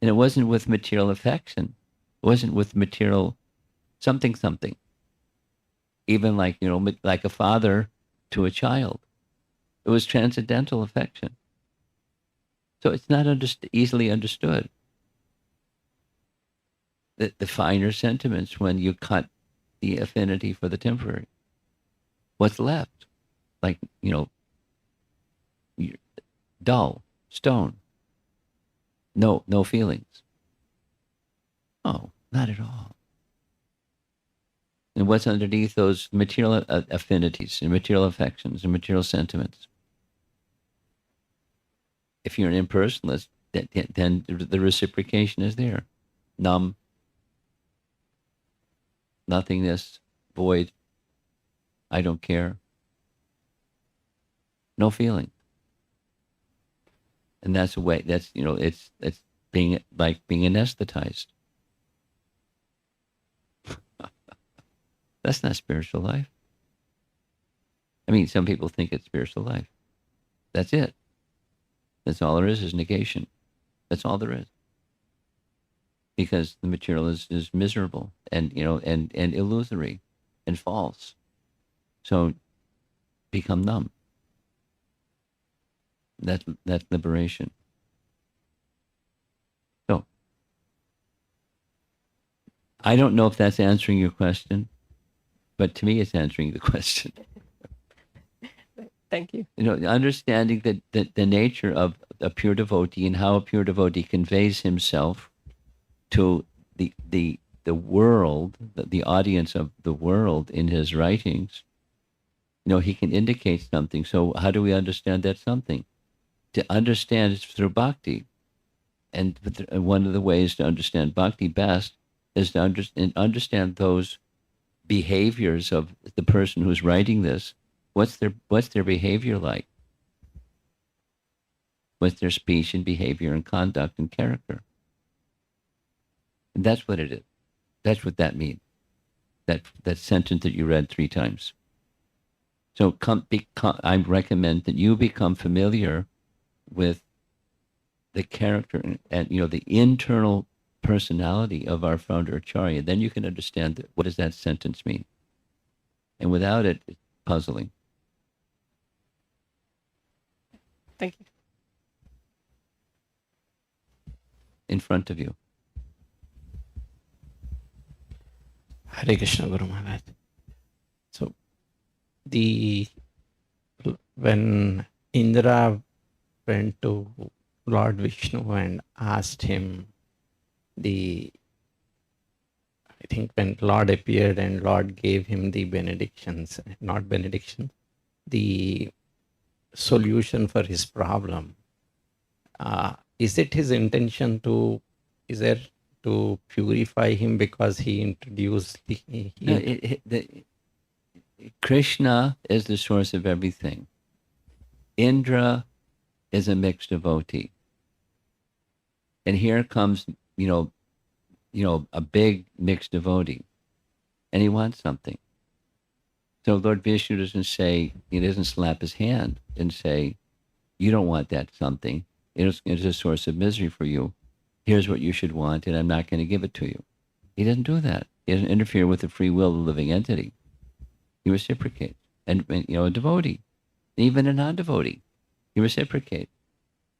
And it wasn't with material affection. It wasn't with material something. Even like a father to a child. It was transcendental affection. So it's not easily understood. The finer sentiments when you cut the affinity for the temporary. What's left? Like, dull, stone. No feelings. Oh, not at all. And what's underneath those material affinities and material affections and material sentiments? If you're an impersonalist, then the reciprocation is there. Numb, nothingness, void, I don't care. No feeling. And that's a way, it's being anesthetized. That's not spiritual life. I mean, some people think it's spiritual life. That's it. That's all there is negation. That's all there is. Because the material is miserable and illusory and false. So become numb. That's liberation. So I don't know if that's answering your question, but to me it's answering the question. Thank you. Understanding that the nature of a pure devotee and how a pure devotee conveys himself to the world, the audience of the world in his writings, he can indicate something. So how do we understand that something? To understand is through bhakti. And one of the ways to understand bhakti best is to understand those behaviors of the person who's writing this. What's their behavior like? What's their speech and behavior and conduct and character? And that's what it is. That's what that means. That sentence that you read 3 times. So I recommend that you become familiar with the character and the internal personality of our founder Acharya. Then you can understand what does that sentence mean. And without it, it's puzzling. Thank you. In front of you. Hare Krishna Guru Maharaj. So when Indra went to Lord Vishnu and asked him I think when Lord appeared and Lord gave him the benedictions, not benediction, the solution for his problem, is it his intention to purify him because he introduced Krishna is the source of everything. Indra is a mixed devotee. And here comes, a big mixed devotee. And he wants something. So Lord Vishnu doesn't slap his hand and say, you don't want that something. It's a source of misery for you. Here's what you should want, and I'm not going to give it to you. He doesn't do that. He doesn't interfere with the free will of the living entity. He reciprocates. And a devotee, even a non-devotee, he reciprocates.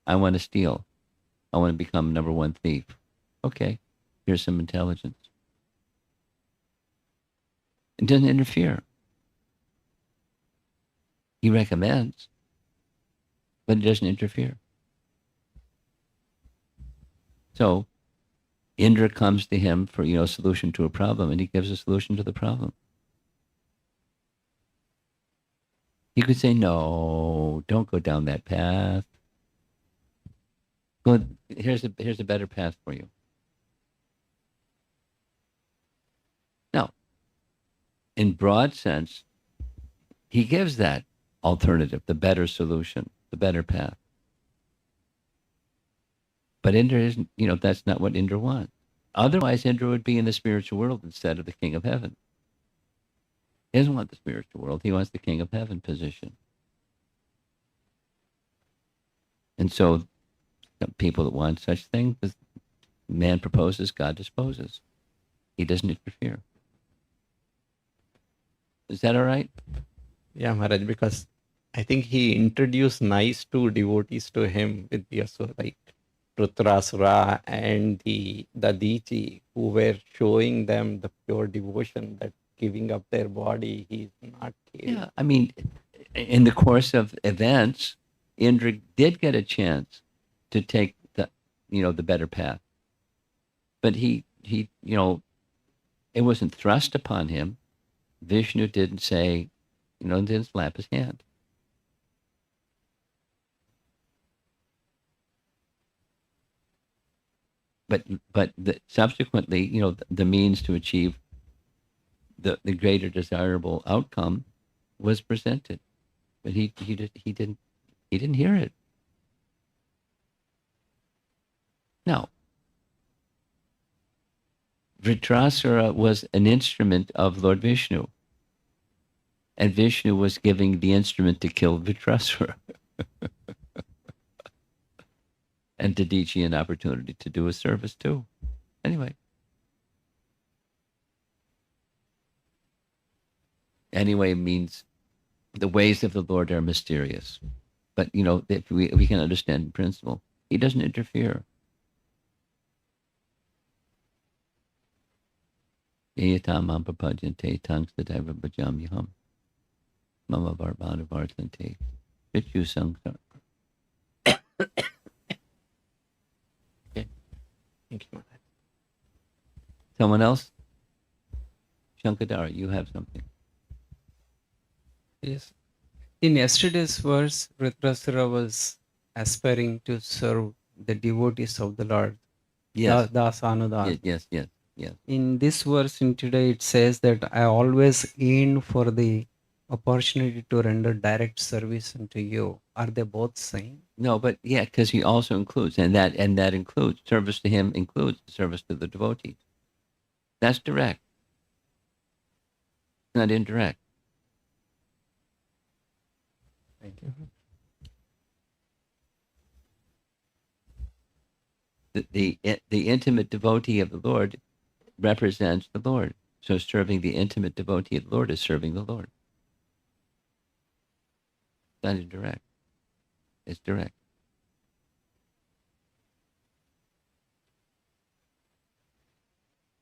I want to steal. I want to become number 1 thief. Okay, here's some intelligence. It doesn't interfere. He recommends, but it doesn't interfere. So Indra comes to him for, a solution to a problem, and he gives a solution to the problem. He could say, no, don't go down that path. Here's a better path for you. No. In broad sense, he gives that alternative, the better solution, the better path. But Indra isn't, that's not what Indra wants. Otherwise, Indra would be in the spiritual world instead of the king of heaven. He doesn't want the spiritual world. He wants the king of heaven position. And so people that want such things, man proposes, God disposes. He doesn't interfere. Is that all right? Yeah, Maharaj, because I think he introduced nice two devotees to him with the like Rutrasura and the Dadichi, who were showing them the pure devotion that giving up their body, he's not killed. Yeah, I mean, in the course of events, Indra did get a chance to take the better path. But he it wasn't thrust upon him. Vishnu didn't say, didn't slap his hand. But subsequently, the means to achieve the greater desirable outcome was presented, but he didn't hear it. No. Vritrasura was an instrument of Lord Vishnu, and Vishnu was giving the instrument to kill Vritrasura. And Dadichi an opportunity to do a service too. Anyway. Anyway means the ways of the Lord are mysterious. But, if we can understand the principle, he doesn't interfere. Yatamam papajante tangstadaiva bhajamyaham. Mama varvana vartante. Ritu sangsar. Thank you, Maharaj. Someone else? Shankadara, you have something. Yes. In yesterday's verse, Vritrasura was aspiring to serve the devotees of the Lord. Yes. Dasanudas. Yes. In this verse in today, it says that I always yearn for the opportunity to render direct service unto you. Are they both same? No, but yeah, because he also includes, and that includes service to him includes service to the devotees. That's direct, not indirect. Thank you. The intimate devotee of the Lord represents the Lord. So serving the intimate devotee of the Lord is serving the Lord. Not indirect. It's direct.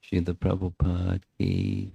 Srila Prabhupada ki